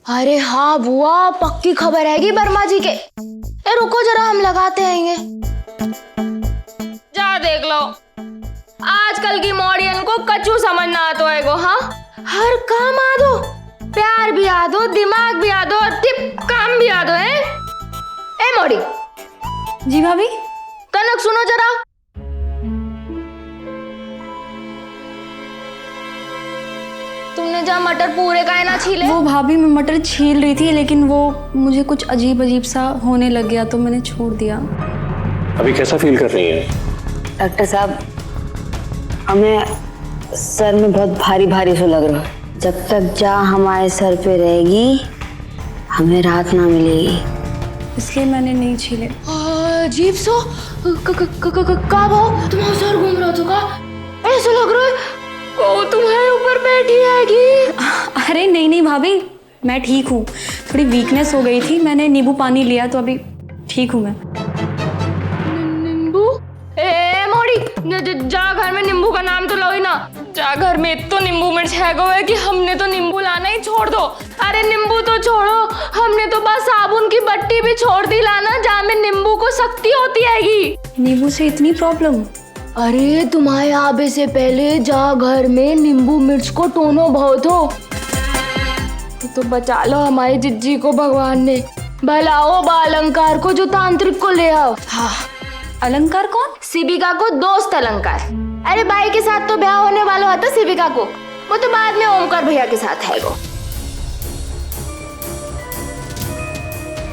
अरे हाँ बुआ, पक्की खबर हैगी वर्मा जी के। ए रुको जरा, हम लगाते आएंगे। जा देख लो, आजकल की मॉडर्न को कच्चू समझना आता है गो। हाँ, हर काम आ दो, प्यार भी आ दो, दिमाग भी आ दो और टिप काम भी आ दो है। ए मोड़ी। जी भाभी। कनक सुनो जरा। तुमने जहाँ मटर पूरे काहे ना छीले? वो भाभी मैं मटर छील रही थी, लेकिन वो मुझे कुछ अजीब अजीब सा होने लग गया तो मैंने छोड़ दिया। अभी कैसा फील कर रही है? डॉक्टर साहब, हमें सर में बहुत भारी भारी सा लग रहा है। जब तक जा हमारे सर पे रहेगी हमें राहत ना मिलेगी, इसलिए मैंने नहीं छीले। अजीब सो का भाव तुम्हारा सर घूम रहा था? ऐसा लग रहा है वो तुम्हारे ऊपर बैठी हैगी। अरे नहीं नहीं भाभी, मैं ठीक हूँ। थोड़ी वीकनेस हो गई थी, मैंने नींबू पानी लिया तो अभी ठीक हूँ मैं। नींबू? ए मोड़ी, जा घर में नींबू का नाम तो लो ही ना। जा घर में इतना नींबू मिर्च है कि हमने तो नींबू लाना ही छोड़ दो। अरे नींबू तो छोड़ो, हमने तो बस साबुन की बट्टी भी छोड़ दी लाना, जहाँ में नींबू को शक्ति होती हैगी। नींबू से इतनी प्रॉब्लम? अरे तुम्हारे आबे से पहले जा घर में नींबू मिर्च को टोनो बहुत हो। तो बचा लो हमारी जिज्जी को भगवान ने। भलाओ बा अलंकार को जो तांत्रिक को ले आओ। हाँ। अलंकार कौन? शिविका को दोस्त अलंकार। अरे बाई के साथ तो ब्याह होने वाला होता शिविका को, वो तो बाद में ओमकार भैया के साथ है वो।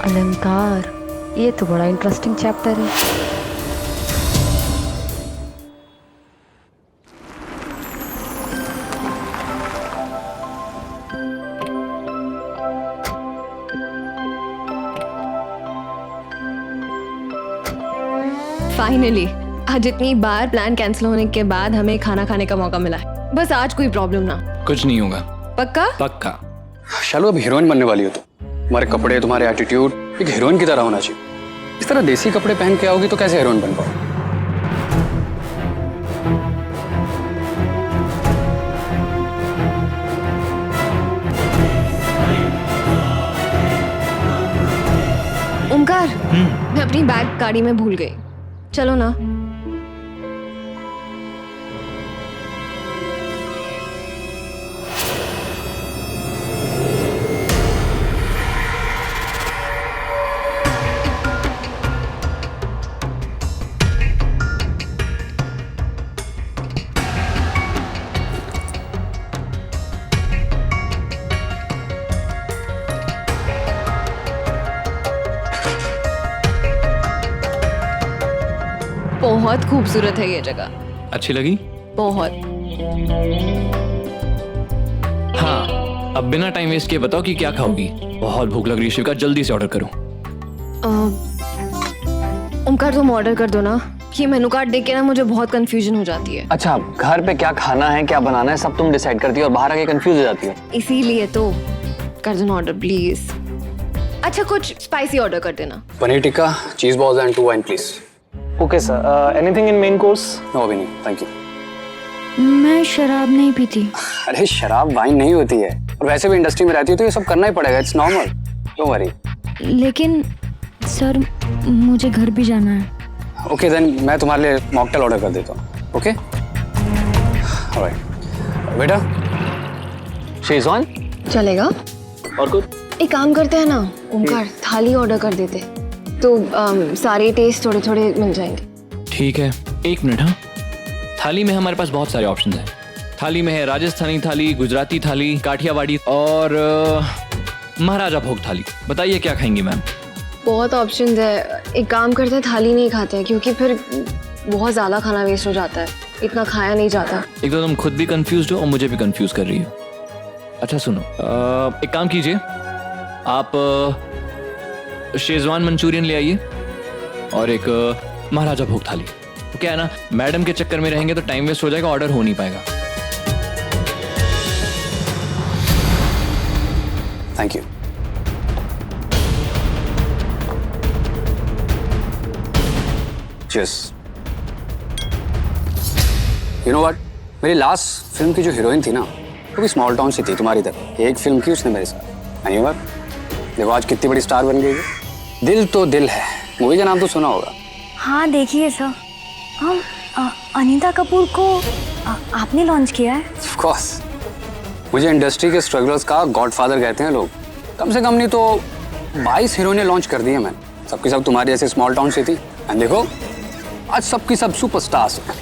अलंकार, ये तो बड़ा इंटरेस्टिंग चैप्टर है। फाइनली आज इतनी बार प्लान कैंसिल होने के बाद हमें खाना खाने का मौका मिला है। बस आज कोई प्रॉब्लम ना। कुछ नहीं होगा। पक्का? पक्का। शालू, अब हीरोइन बनने वाली हो तुम्हारे कपड़े, तुम्हारे एटीट्यूड एक हीरोइन की तरह होना चाहिए। इस तरह देसी कपड़े पहन के आओगी तो कैसे हीरोइन बन पाओ? ओमकार, मैं अपनी बैग गाड़ी में भूल गई। चलो ना। बहुत खूबसूरत है ये जगह। अच्छी लगी? बहुत। हाँ, अब बिना टाइम वेस्ट किए बताओ कि क्या खाओगी? बहुत भूख लग रही है शिविका, जल्दी से ऑर्डर करो। ओमकार तुम ऑर्डर कर दो ना। ये मेनू कार्ड देख के ना मुझे बहुत कंफ्यूजन हो जाती है। अच्छा, घर पे क्या खाना है, क्या बनाना है, सब तुम डिसाइड करती हो और बाहर आके कंफ्यूज हो जाती हो। इसीलिए तो कर देना ऑर्डर प्लीज। अच्छा कुछ स्पाइसी ऑर्डर कर देना। Paneer tikka, cheese balls and 2 wine please. Okay sir, anything in main course? No अभी नहीं, थैंक यू। मैं शराब नहीं पीती। अरे शराब वाइन नहीं होती है, और वैसे भी इंडस्ट्री में रहती है तो ये सब करना ही पड़ेगा, इट्स नॉर्मल, डोंट वरी। लेकिन सर मुझे घर भी जाना है। ओके देन मैं तुम्हारे लिए मॉकटेल ऑर्डर कर देता हूँ। ओके ऑलराइट बेटा। शेजवान चलेगा? और कुछ? एक काम करते हैं ना ओमकार, थाली ऑर्डर कर देते तो सारे टेस्ट थोड़े थोड़े मिल जाएंगे। ठीक है, 1 मिनट। हाँ, थाली में हमारे पास बहुत सारे ऑप्शन हैं। थाली में है राजस्थानी थाली, गुजराती थाली, काठियावाड़ी और महाराजा भोग थाली। बताइए क्या खाएंगी मैम? बहुत ऑप्शंस है। एक काम करते हैं थाली नहीं खाते हैं, क्योंकि फिर बहुत ज़्यादा खाना वेस्ट हो जाता है, इतना खाया नहीं जाता। एक तो तुम खुद भी कंफ्यूज हो और मुझे भी कंफ्यूज कर रही हो। अच्छा सुनो, एक काम कीजिए, आप शेजवान मंचूरियन ले आइए और एक महाराजा भोग थाली। तो क्या है ना, मैडम के चक्कर में रहेंगे तो टाइम वेस्ट हो जाएगा, ऑर्डर हो नहीं पाएगा। Thank you. Cheers. You know what, मेरी लास्ट फिल्म की जो हीरोइन थी ना, वो भी स्मॉल टाउन से थी तुम्हारी तरह। एक फिल्म की उसने मेरे साथ, नहीं बात, देखो आज कितनी बड़ी स्टार बन गई है। दिल तो दिल है, मूवी का नाम तो सुना होगा। हाँ देखिए सर, हम अनीता कपूर को आपने लॉन्च किया है। ऑफ कोर्स, मुझे इंडस्ट्री के स्ट्रगलर्स का गॉडफादर कहते हैं लोग। कम से कम नहीं तो 22 हीरोइनें लॉन्च कर दी है मैंने, सबकी सब तुम्हारी ऐसे स्मॉल टाउन से थी। एंड देखो आज सबकी सब सुपरस्टार्स हैं।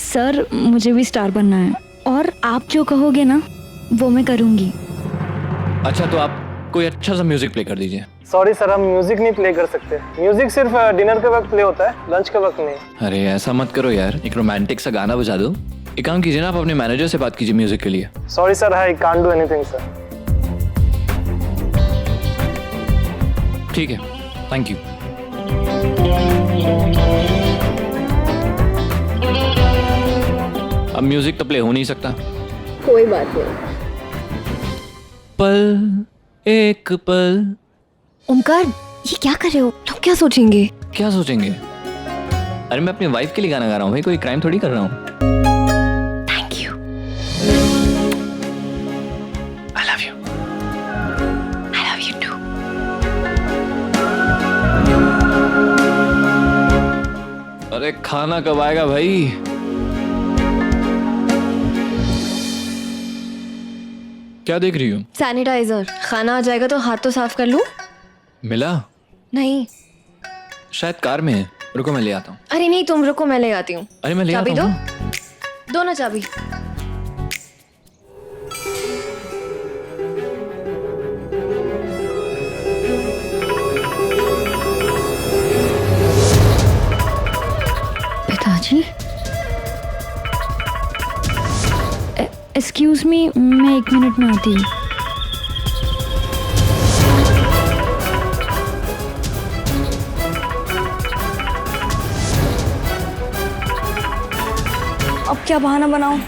सर मुझे भी स्टार बनना है और आप जो कहोगे ना वो मैं करूँगी। अच्छा तो आप कोई अच्छा सा म्यूजिक प्ले कर दीजिए। सॉरी सर, हम म्यूजिक नहीं प्ले कर सकते। म्यूजिक सिर्फ डिनर के वक्त प्ले होता है, लंच के वक्त नहीं। अरे ऐसा मत करो यार, एक रोमांटिक सा गाना बजा दो। एक काम कीजिए ना, आप अपने मैनेजर से बात कीजिए म्यूजिक के लिए। Sorry sir, I can't do anything sir. ठीक है, थैंक यू। अब म्यूजिक तो प्ले हो नहीं सकता। कोई बात नहीं। पल एक पल। ओमकार, ये क्या कर रहे हो? लोग क्या सोचेंगे? क्या सोचेंगे? अरे मैं अपनी वाइफ के लिए गाना गा रहा हूँ भाई, कोई क्राइम थोड़ी कर रहा हूँ। Thank you. I love you. I love you too. अरे खाना कब आएगा भाई? क्या देख रही हो? सैनिटाइजर। खाना आ जाएगा तो हाथ तो साफ कर लूं? मिला? नहीं। शायद कार में है, रुको मैं ले आता हूँ। अरे नहीं, तुम रुको, मैं ले आती हूँ। अरे मैं ले चाबी आता दो। हूँ। दो ना चाबी। पिताजी, एक्सक्यूज मी, मैं 1 मिनट में आती हूँ। अब क्या बहाना बनाऊं?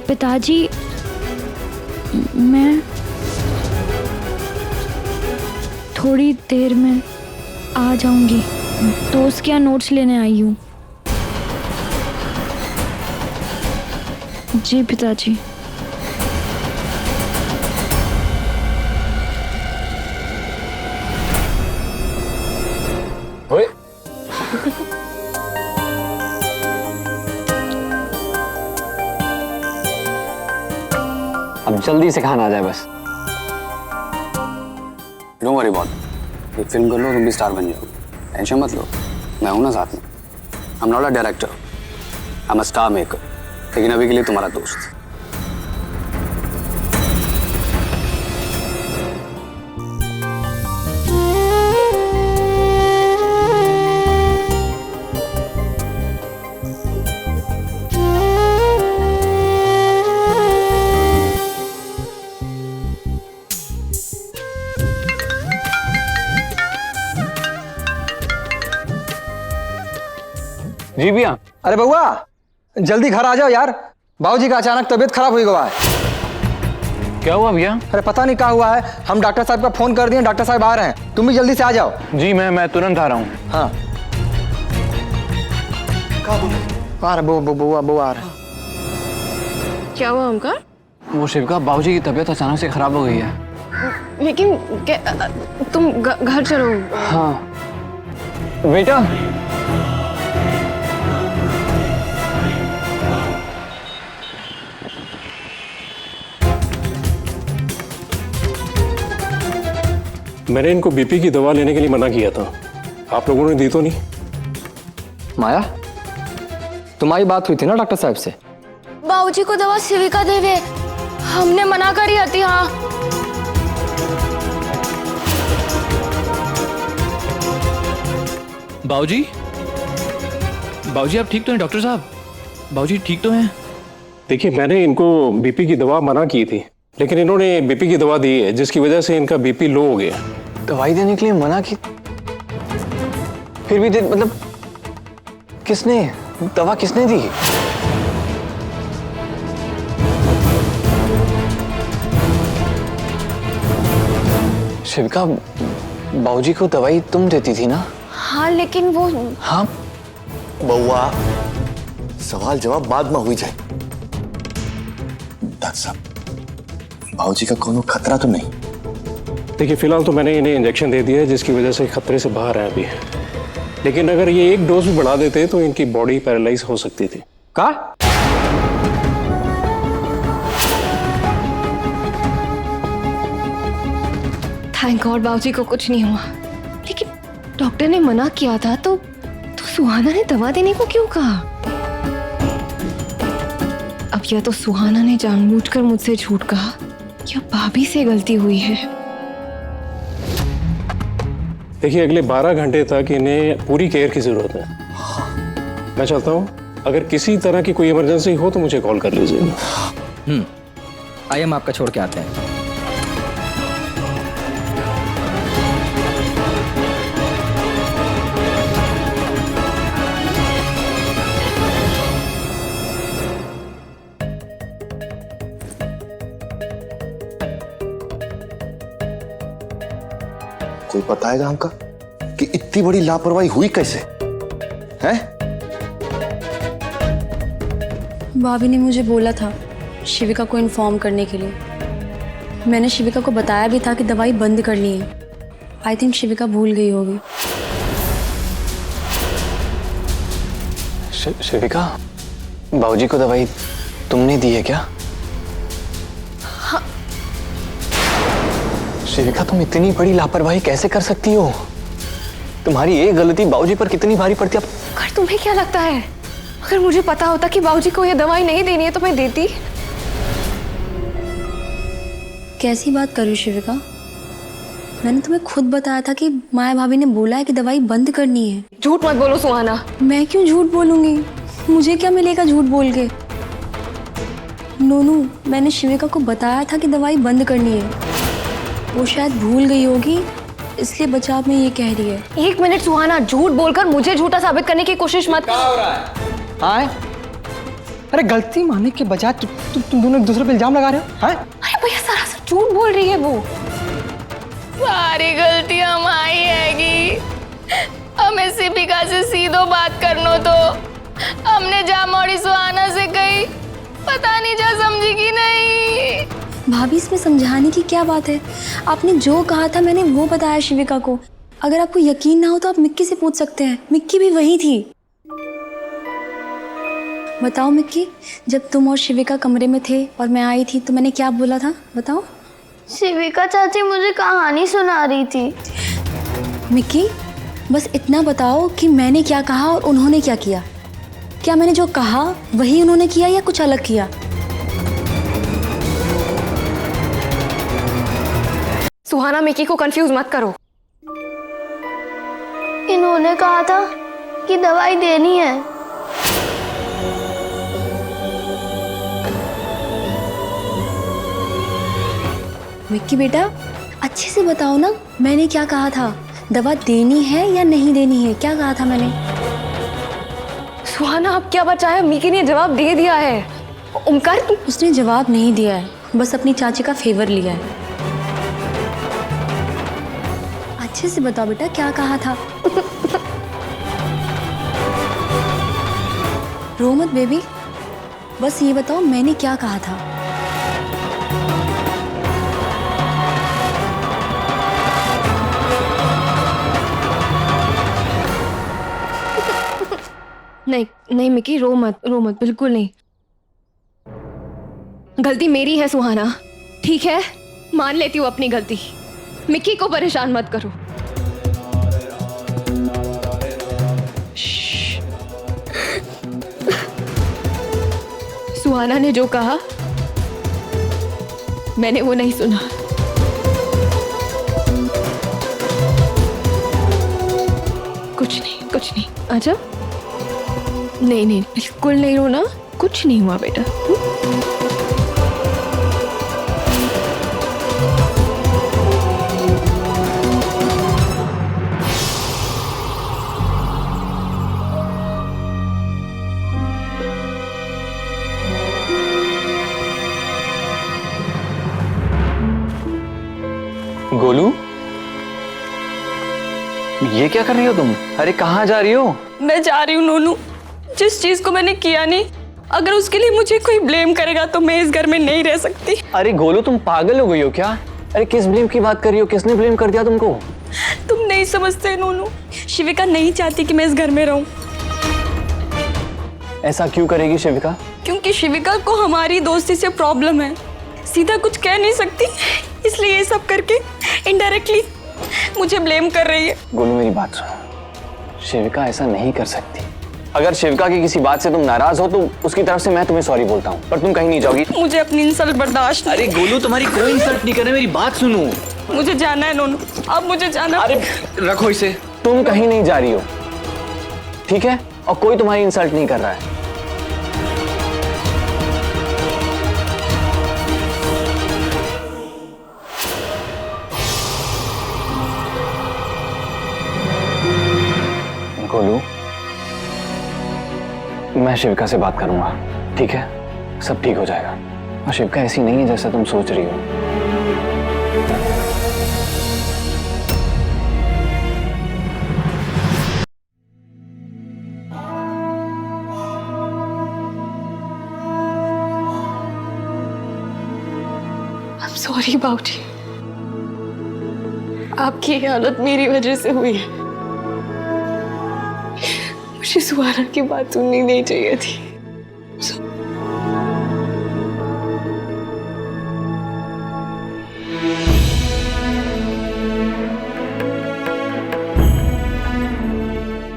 पिताजी, मैं थोड़ी देर में आ जाऊंगी, दोस्त क्या नोट्स लेने आई हूँ। जी पिताजी। ओए अब जल्दी से खाना आ जाए बस। डोंट वरी अबाउट, ये फिल्म कर लो, तुम भी स्टार बन जाओ, टेंशन मत लो, मैं हूं ना साथ में। I am not a director, I am a star maker, लेकिन अभी के लिए तुम्हारा दोस्त। जी भैया। अरे बउआ, जल्दी घर आ जाओ यार, बाबूजी का अचानक तबीयत खराब हुई हुआ है। क्या हुआ भैया? अरे पता नहीं क्या हुआ है, हम डॉक्टर साहब का फोन कर दिए, डॉक्टर साहब आ रहे हैं, तुम भी जल्दी से आ जाओ। जी मैं तुरंत आ रहा हूँ। हाँ आ रहे, बउआ आ रहे। क्या हुआ ओमकार? वो शिविका, बाबूजी की तबीयत अचानक से खराब हो गई है। लेकिन तुम घर चलो। हाँ बेटा। मैंने इनको बीपी की दवा लेने के लिए मना किया था, आप लोगों ने दी तो नहीं? माया, तुम्हारी बात हुई थी ना डॉक्टर साहब से? बाबूजी को दवा शिविका देवे, हमने मना करी थी। हाँ बाबूजी, बाबूजी आप ठीक तो हैं? डॉक्टर साहब, बाबूजी ठीक तो हैं? देखिए मैंने इनको बीपी की दवा मना की थी, लेकिन इन्होंने बीपी की दवा दी है, जिसकी वजह से इनका बीपी लो हो गया। दवाई देने के लिए मना की, फिर भी मतलब किसने दवा किसने दी? शिविका, बाबूजी को दवाई तुम देती थी ना? हाँ लेकिन वो। हाँ बउआ, सवाल जवाब बाद में हुई जाए। डॉक्टर साहब, भाऊजी का कोनो खतरा तो नहीं? देखिए फिलहाल तो मैंने इन्हें इंजेक्शन दे दिया है जिसकी वजह से खतरे से बाहर है अभी, लेकिन अगर ये एक डोज भी बढ़ा देते तो इनकी बॉडी पैरालाइज हो सकती थी। का? थैंक गॉड बाबूजी को कुछ नहीं हुआ, लेकिन डॉक्टर ने मना किया था तो सुहाना ने दवा देने को क्यों कहा? अब या तो सुहाना ने जानबूझकर मुझसे झूठ कहा या भाभी से गलती हुई है। देखिए अगले 12 घंटे तक इन्हें पूरी केयर की जरूरत है। मैं चाहता हूँ अगर किसी तरह की कोई इमरजेंसी हो तो मुझे कॉल कर लीजिए। आइए हम आपका छोड़ के आते हैं। कोई बताएगा हमका कि इतनी बड़ी लापरवाही हुई कैसे? हैं? भाभी ने मुझे बोला था शिविका को इन्फॉर्म करने के लिए। मैंने शिविका को बताया भी था कि दवाई बंद करनी है। आई थिंक शिविका भूल गई होगी। शिविका, बाबूजी को दवाई तुमने दी है क्या? हाँ। शिविका तुम इतनी बड़ी लापरवाही कैसे कर सकती हो? तुम्हारी एक गलती बाबूजी पर कितनी भारी पड़ती है। अगर तुम्हें क्या लगता है, अगर मुझे पता होता कि बाबूजी को ये दवाई नहीं देनी है तो मैं देती? कैसी बात कर रही हो शिविका? मैंने तुम्हें खुद बताया था कि माया भाभी ने बोला है कि दवाई बंद करनी है। झूठ मत बोलो सुहाना। मैं क्यों झूठ बोलूंगी? मुझे क्या मिलेगा झूठ बोल के? नोनू, मैंने शिविका को बताया था कि दवाई बंद करनी है। वो शायद भूल गई होगी, इसलिए बचाव में ये कह रही है। एक मिनट सुहाना, झूठ बोलकर मुझे झूठा साबित करने की कोशिश मत। क्या हो रहा है? हाँ? अरे गलती मानने के बजाय तुम दोनों एक दूसरे पे इल्जाम लगा रहे हो। हाँ? अरे भैया सरासर झूठ बोल रही है वो। सारी गलती हमारी हैगी। हमें शिविका से सीधो बात करनो तो हमने जा मोड़ी सुहाना से कही, पता नहीं जा समझी कि नहीं। भाभी इसमें समझाने की क्या बात है? आपने जो कहा था मैंने वो बताया शिविका को। अगर आपको यकीन ना हो तो आप मिक्की से पूछ सकते हैं, मिक्की भी वही थी। बताओ मिक्की, जब तुम और शिविका कमरे में थे और मैं आई थी तो मैंने क्या बोला था? बताओ। शिविका चाची मुझे कहानी सुना रही थी। मिक्की, बस इतना बताओ कि मैंने क्या कहा और उन्होंने क्या किया। क्या मैंने जो कहा वही उन्होंने किया या कुछ अलग किया? सुहाना, मिक्की को कंफ्यूज मत करो। इन्होंने कहा था कि दवाई देनी है। मिक्की बेटा, अच्छे से बताओ ना, मैंने क्या कहा था? दवा देनी है या नहीं देनी है? क्या कहा था मैंने? सुहाना, अब क्या बचा है? मिक्की ने जवाब दे दिया है। ओमकार, उसने जवाब नहीं दिया है, बस अपनी चाची का फेवर लिया है। अच्छे से बताओ बेटा, क्या कहा था? रो मत बेबी, बस ये बताओ मैंने क्या कहा था। नहीं नहीं मिक्की, रो मत, रो मत, बिल्कुल नहीं। गलती मेरी है सुहाना, ठीक है? मान लेती हूँ अपनी गलती। मिक्की को परेशान मत करो। सुहाना ने जो कहा मैंने वो नहीं सुना। कुछ नहीं, आजा। नहीं, बिल्कुल नहीं रोना, कुछ नहीं हुआ बेटा। गोलू, ये क्या कर रही हो तुम? अरे कहाँ जा रही हो? मैं जा रही हूँ नोनू। जिस चीज को मैंने किया नहीं अगर उसके लिए मुझे कोई ब्लेम करेगा तो मैं इस घर में नहीं रह सकती। अरे गोलू तुम पागल हो गई हो क्या? अरे किस ब्लेम की बात कर रही हो? किसने ब्लेम कर दिया तुमको? तुम नहीं समझते नूनू, शिविका नहीं चाहती कि मैं इस घर में रहूं। ऐसा क्यों करेगी शिविका? क्योंकि शिविका को हमारी दोस्ती से प्रॉब्लम है, सीधा कुछ कह नहीं सकती, इसलिए ये सब करके इनडायरेक्टली मुझे ब्लेम कर रही है। गोलू मेरी बात सुनो, शिविका ऐसा नहीं कर सकती। अगर शिविका की किसी बात से तुम नाराज हो तो उसकी तरफ से मैं तुम्हें सॉरी बोलता हूँ, पर तुम कहीं नहीं जाओगी। मुझे अपनी इंसल्ट बर्दाश्त नहीं। अरे गोलू तुम्हारी कोई इंसल्ट नहीं करे, मेरी बात सुनो। मुझे जाना है नोनू, अब मुझे जाना। अरे रखो इसे, तुम कहीं नहीं जा रही हो, ठीक है? और कोई तुम्हारी इंसल्ट नहीं कर रहा है। गोलू मैं शिविका से बात करूंगा, ठीक है? सब ठीक हो जाएगा। और शिविका ऐसी नहीं है जैसा तुम सोच रही हो। I'm sorry बाबूजी, आपकी ये हालत मेरी वजह से हुई है। मुझे सुहाना की बात सुननी नहीं चाहिए थी।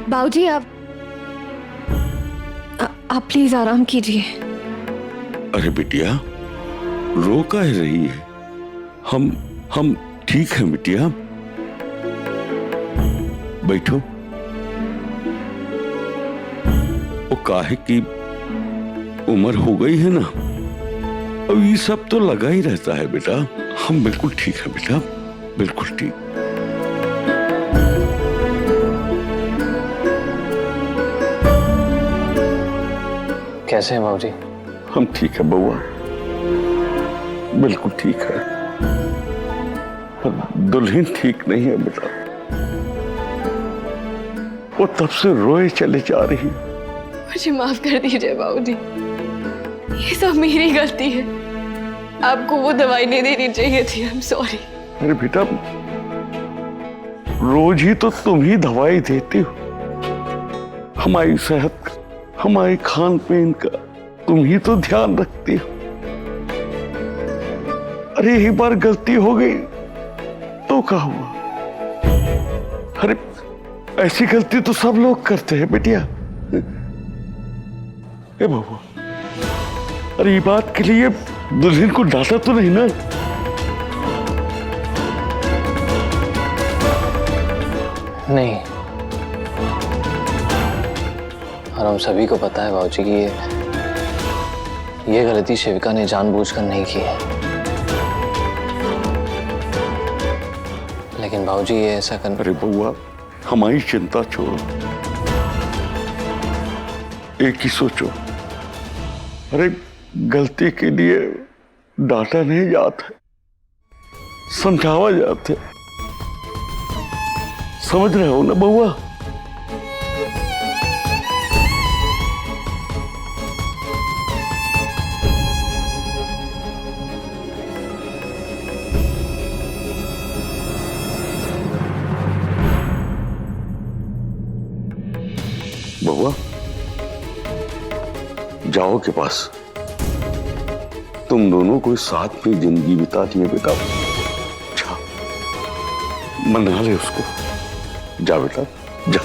बाबूजी आप प्लीज आराम कीजिए। अरे बिटिया रो काहे रही है? हम ठीक है बिटिया, बैठो। वो काहे की उम्र हो गई है ना, अब ये सब तो लगा ही रहता है बेटा। हम बिल्कुल ठीक है बेटा, बिल्कुल ठीक। कैसे हैं बाबूजी? हम ठीक है बउआ, बिल्कुल ठीक है। दुल्हन ठीक नहीं है बेटा, वो तब से रोए चले जा रही है। मुझे माफ कर दीजिए बाबूजी, ये सब मेरी गलती है। आपको वो दवाई नहीं देनी चाहिए थी। I am sorry. अरे बेटा रोज ही तो तुम ही दवाई देती हो, हमारी सेहत का, हमारे खान पीन का तुम ही तो ध्यान रखती हो। अरे एक बार गलती हो गई तो क्या हुआ? अरे ऐसी गलती तो सब लोग करते हैं बेटिया। ए बाबू, अरे ये बात के लिए दुल्हन को डांटा तो नहीं ना? नहीं, और हम सभी को पता है बाबूजी कि ये गलती शिविका ने जानबूझकर नहीं की है। लेकिन बाबूजी ये ऐसा कर... अरे बउआ हमारी चिंता छोड़ो, एक ही सोचो। अरे गलती के लिए डांटा नहीं जाता, समझावा जाता है। समझ रहे हो ना बउआ? बउआ जाओ के पास, तुम दोनों को साथ में जिंदगी बितानी है बेटा। अच्छा मना ले उसको, जा बेटा जा।